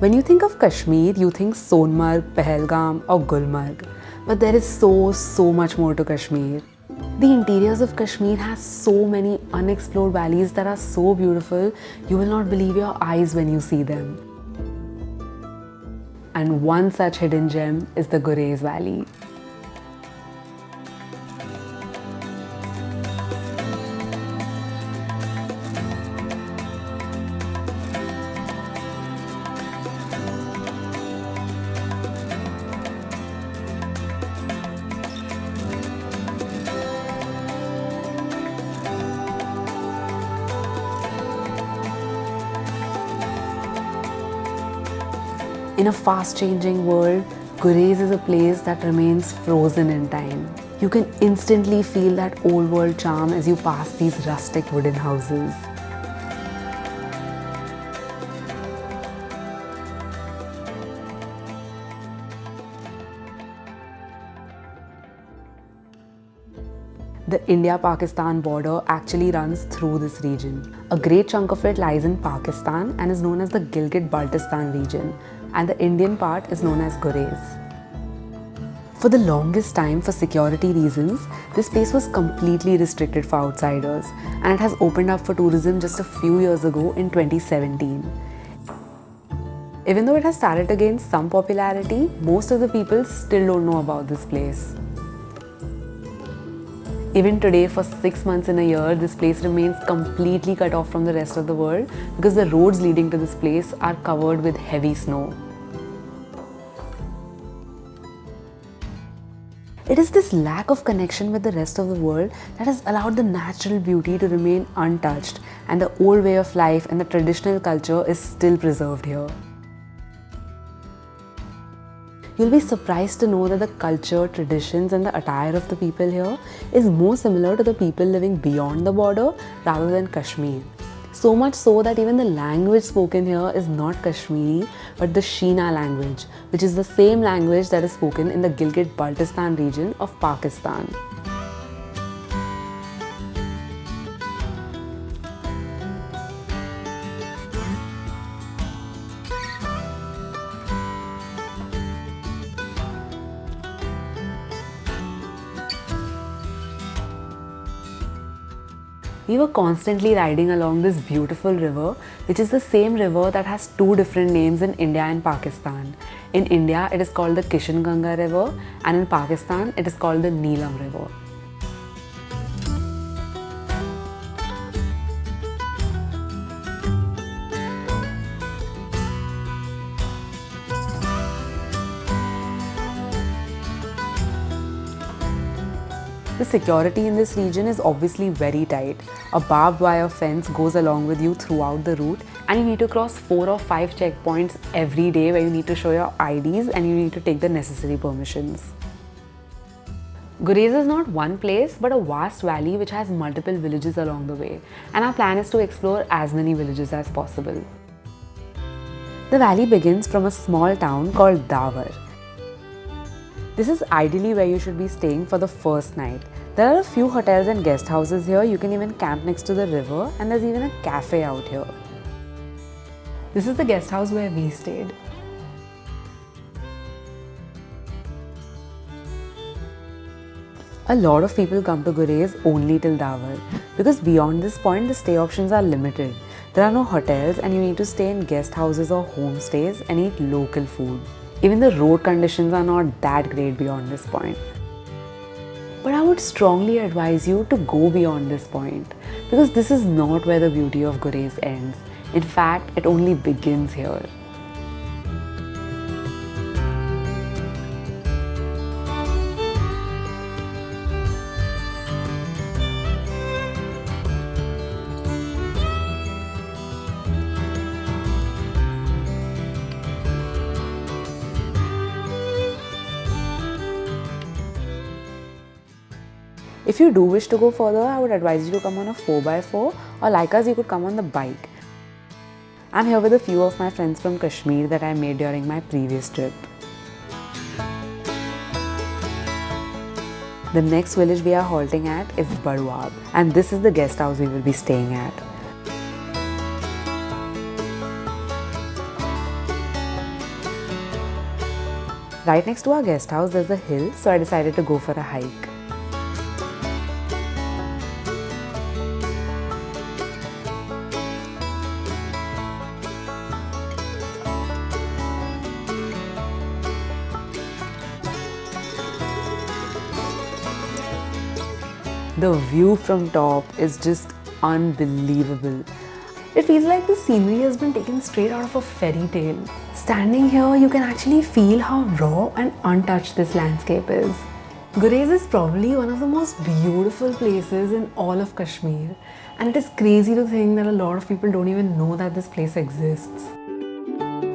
When you think of Kashmir, you think Sonmarg, Pahalgam or Gulmarg. But there is so much more to Kashmir. The interiors of Kashmir has so many unexplored valleys that are so beautiful, you will not believe your eyes when you see them. And one such hidden gem is the Gurez Valley. In a fast-changing world, Gurez is a place that remains frozen in time. You can instantly feel that old world charm as you pass these rustic wooden houses. The India-Pakistan border actually runs through this region. A great chunk of it lies in Pakistan and is known as the Gilgit-Baltistan region, and the Indian part is known as Gurez. For the longest time, for security reasons, this place was completely restricted for outsiders, and it has opened up for tourism just a few years ago in 2017. Even though it has started to gain some popularity, most of the people still don't know about this place. Even today, for 6 months in a year, this place remains completely cut off from the rest of the world because the roads leading to this place are covered with heavy snow. It is this lack of connection with the rest of the world that has allowed the natural beauty to remain untouched, and the old way of life and the traditional culture is still preserved here. You'll be surprised to know that the culture, traditions and the attire of the people here is more similar to the people living beyond the border rather than Kashmir. So much so that even the language spoken here is not Kashmiri but the Sheena language, which is the same language that is spoken in the Gilgit-Baltistan region of Pakistan. We were constantly riding along this beautiful river, which is the same river that has two different names in India and Pakistan. In India, it is called the Kishanganga River, and in Pakistan, it is called the Neelam River. The security in this region is obviously very tight. A barbed wire fence goes along with you throughout the route, and you need to cross 4 or 5 checkpoints every day where you need to show your IDs and you need to take the necessary permissions. Gurez is not one place but a vast valley which has multiple villages along the way, and our plan is to explore as many villages as possible. The valley begins from a small town called Dawar. This is ideally where you should be staying for the first night. There are a few hotels and guest houses here. You can even camp next to the river, and there's even a cafe out here. This is the guest house where we stayed. A lot of people come to Gurez only till Dawar because beyond this point the stay options are limited. There are no hotels and you need to stay in guest houses or homestays and eat local food. Even the road conditions are not that great beyond this point. But I would strongly advise you to go beyond this point because this is not where the beauty of Gurez ends. In fact, it only begins here. If you do wish to go further, I would advise you to come on a 4x4, or like us, you could come on the bike. I'm here with a few of my friends from Kashmir that I made during my previous trip. The next village we are halting at is Baruab, and this is the guest house we will be staying at. Right next to our guest house, there's a hill, so I decided to go for a hike. The view from top is just unbelievable. It feels like the scenery has been taken straight out of a fairy tale. Standing here, you can actually feel how raw and untouched this landscape is. Gurez is probably one of the most beautiful places in all of Kashmir, and it is crazy to think that a lot of people don't even know that this place exists.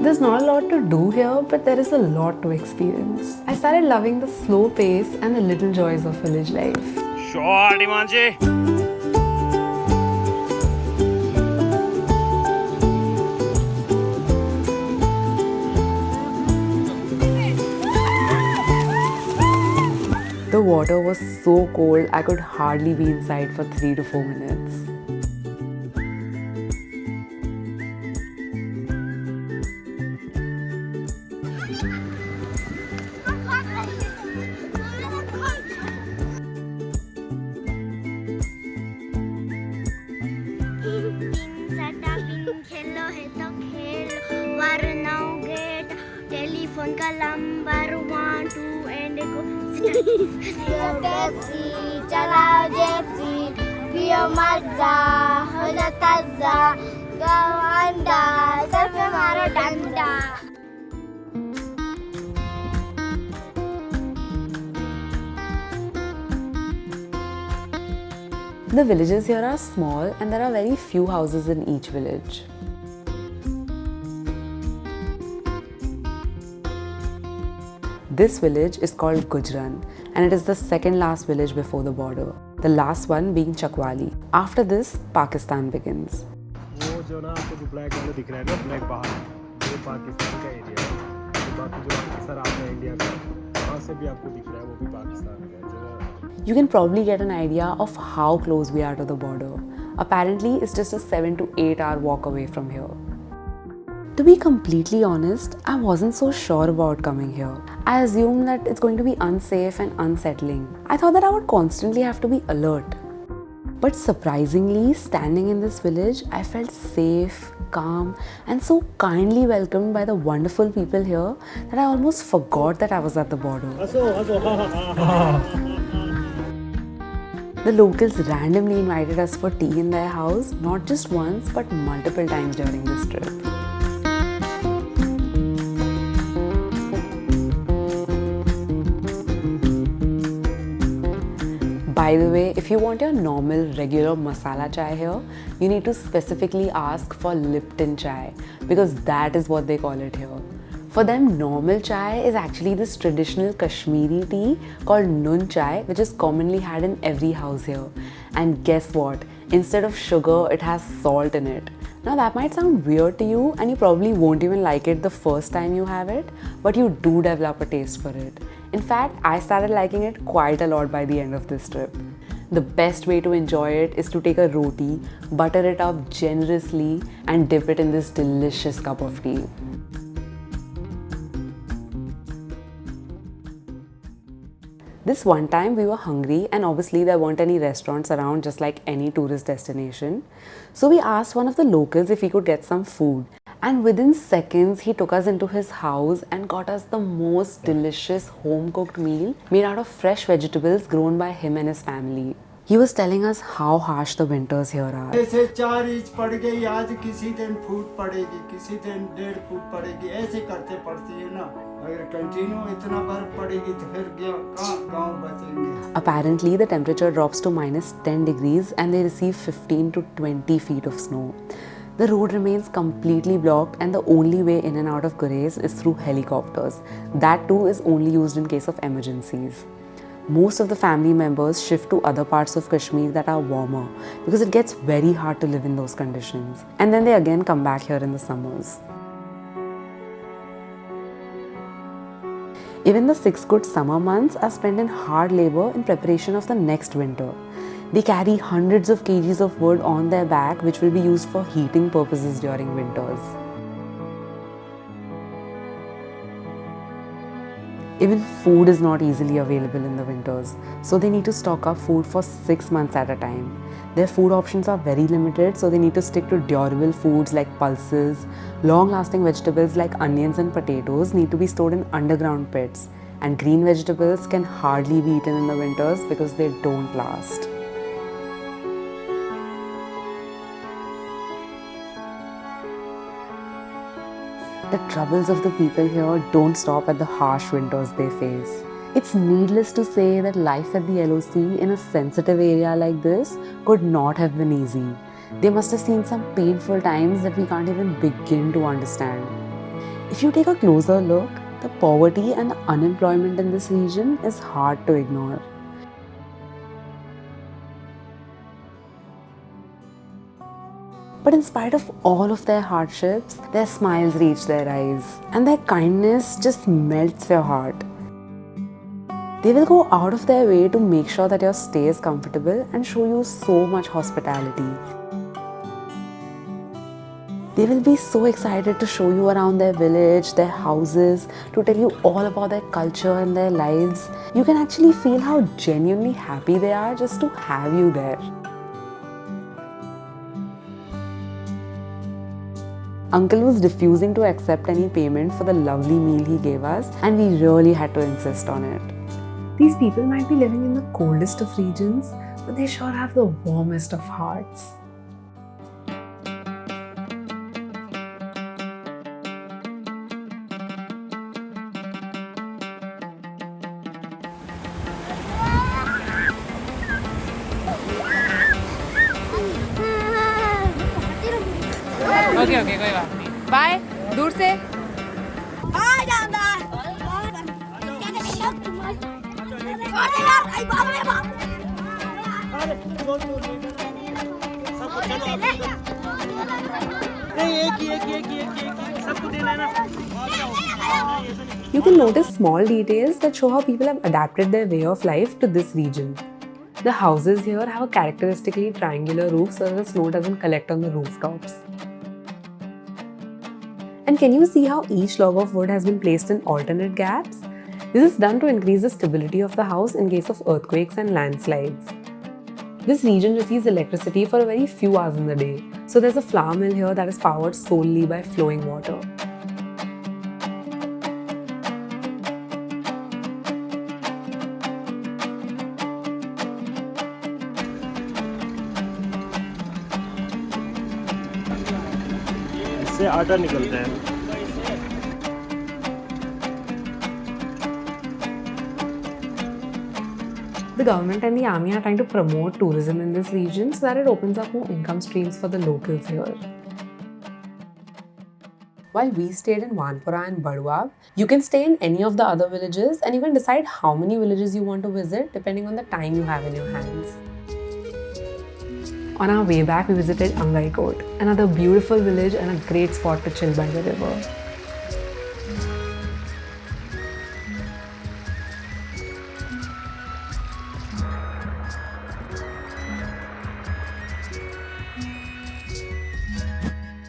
There's not a lot to do here, but there is a lot to experience. I started loving the slow pace and the little joys of village life. Sure, Dimanji. The water was so cold, I could hardly be inside for 3 to 4 minutes. Telephone ka number 1 2 and go Pepsi chalao Jepsi piyo mazza ho jata za gawanda sab pe maro danda. The villages here are small and there are very few houses in each village. This village is called Gujran and it is the second last village before the border, the last one being Chakwali. After this, Pakistan begins. वो जो ना आपको जो black वाले दिख रहा है ना ब्लैक पहाड़ वो पाकिस्तान का एरिया है तो बाकी जो अक्सर आता है इंडिया का वहाँ से भी आपको दिख रहा है वो भी पाकिस्तान का है जो You can probably get an idea of how close we are to the border. Apparently, it's just a 7 to 8 hour walk away from here. To be completely honest, I wasn't so sure about coming here. I assumed that it's going to be unsafe and unsettling. I thought that I would constantly have to be alert. But surprisingly, standing in this village, I felt safe, calm, and so kindly welcomed by the wonderful people here that I almost forgot that I was at the border. The locals randomly invited us for tea in their house, not just once but multiple times during this trip. By the way, if you want your normal regular masala chai here, you need to specifically ask for Lipton chai because that is what they call it here. For them, normal chai is actually this traditional Kashmiri tea called Nun chai, which is commonly had in every house here. And guess what? Instead of sugar, it has salt in it. Now that might sound weird to you and you probably won't even like it the first time you have it, but you do develop a taste for it. In fact, I started liking it quite a lot by the end of this trip. The best way to enjoy it is to take a roti, butter it up generously and dip it in this delicious cup of tea. This one time we were hungry and obviously there weren't any restaurants around just like any tourist destination. So we asked one of the locals if we could get some food. And within seconds, he took us into his house and got us the most delicious home-cooked meal made out of fresh vegetables grown by him and his family. He was telling us how harsh the winters here are. जैसे 4 inch पड़ गई आज किसी दिन foot पड़ेगी किसी दिन 1.5 foot पड़ेगी ऐसे करते पड़ती है ना अगर कंटिन्यू इतना बर्फ पड़ेगी तो फिर कहाँ गांव बचेंगे. Apparently, the temperature drops to -10 degrees and they receive 15 to 20 feet of snow. The road remains completely blocked and the only way in and out of Gurez is through helicopters. That too is only used in case of emergencies. Most of the family members shift to other parts of Kashmir that are warmer because it gets very hard to live in those conditions. And then they again come back here in the summers. Even the 6 good summer months are spent in hard labor in preparation of the next winter. They carry hundreds of kgs of wood on their back which will be used for heating purposes during winters. Even food is not easily available in the winters, so they need to stock up food for 6 months at a time. Their food options are very limited, so they need to stick to durable foods like pulses. Long-lasting vegetables like onions and potatoes need to be stored in underground pits, and green vegetables can hardly be eaten in the winters because they don't last. The troubles of the people here don't stop at the harsh winters they face. It's needless to say that life at the LOC in a sensitive area like this could not have been easy. They must have seen some painful times that we can't even begin to understand. If you take a closer look, the poverty and the unemployment in this region is hard to ignore. But in spite of all of their hardships, their smiles reach their eyes, and their kindness just melts your heart. They will go out of their way to make sure that your stay is comfortable and show you so much hospitality. They will be so excited to show you around their village, their houses, to tell you all about their culture and their lives. You can actually feel how genuinely happy they are just to have you there. Uncle was refusing to accept any payment for the lovely meal he gave us, and we really had to insist on it. These people might be living in the coldest of regions, but they sure have the warmest of hearts. Okay okay कोई बात नहीं bye दूर से You can notice small details that show how people have adapted their way of life to this region. The houses here have a characteristically triangular roof so that the snow doesn't collect on the rooftops. And can you see how each log of wood has been placed in alternate gaps? This is done to increase the stability of the house in case of earthquakes and landslides. This region receives electricity for a very few hours in the day, so there's a flour mill here that is powered solely by flowing water. इससे आटा निकलता है। The government and the army are trying to promote tourism in this region so that it opens up more income streams for the locals here. While we stayed in Vanpura and Baduab, you can stay in any of the other villages and you can decide how many villages you want to visit depending on the time you have in your hands. On our way back, we visited Angaikot, another beautiful village and a great spot to chill by the river.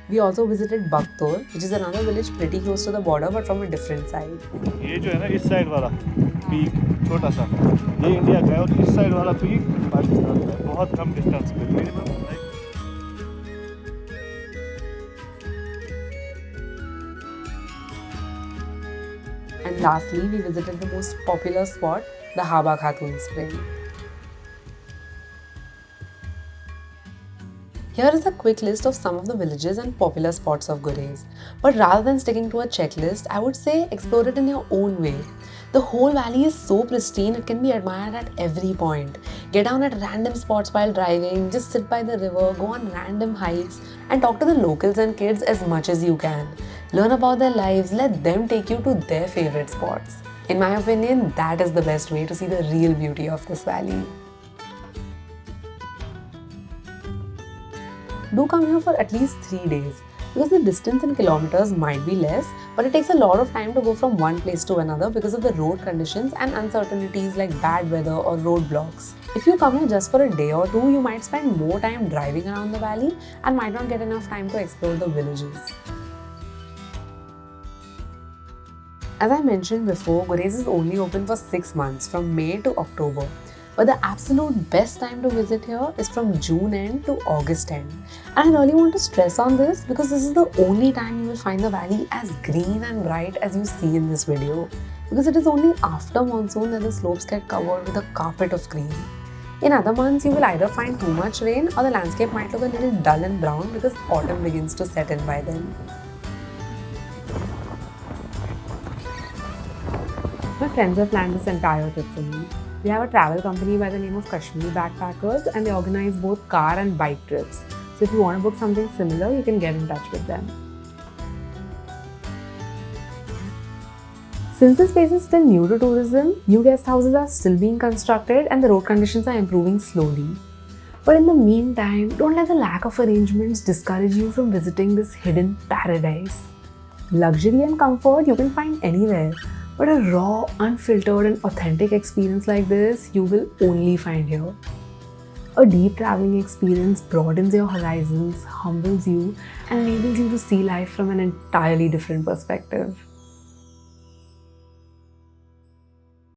We also visited Baktor, which is another village pretty close to the border but from a different side. ये जो है ना इस side वाला peak छोटा सा ये India का है और इस साइड वाला पीक पाकिस्तान का है बहुत कम डिस्टेंस पे minimum And lastly, we visited the most popular spot, the Haba Khatun Spring. Here is a quick list of some of the villages and popular spots of Gurez. But rather than sticking to a checklist, I would say explore it in your own way. The whole valley is so pristine, it can be admired at every point. Get down at random spots while driving, just sit by the river, go on random hikes, and talk to the locals and kids as much as you can. Learn about their lives, let them take you to their favorite spots. In my opinion, that is the best way to see the real beauty of this valley. Do come here for at least 3 days because the distance in kilometers might be less, but it takes a lot of time to go from one place to another because of the road conditions and uncertainties like bad weather or roadblocks. If you come here just for a day or two, you might spend more time driving around the valley and might not get enough time to explore the villages. As I mentioned before, Gurez is only open for 6 months from May to October. But the absolute best time to visit here is from June end to August end. And I really want to stress on this because this is the only time you will find the valley as green and bright as you see in this video. Because it is only after monsoon that the slopes get covered with a carpet of green. In other months, you will either find too much rain or the landscape might look a little dull and brown because autumn begins to set in by then. My friends have planned this entire trip for me. They have a travel company by the name of Kashmir Backpackers and they organize both car and bike trips. So if you want to book something similar, you can get in touch with them. Since this place is still new to tourism, new guest houses are still being constructed and the road conditions are improving slowly. But in the meantime, don't let the lack of arrangements discourage you from visiting this hidden paradise. Luxury and comfort you can find anywhere. But a raw, unfiltered and authentic experience like this, you will only find here. A deep traveling experience broadens your horizons, humbles you and enables you to see life from an entirely different perspective.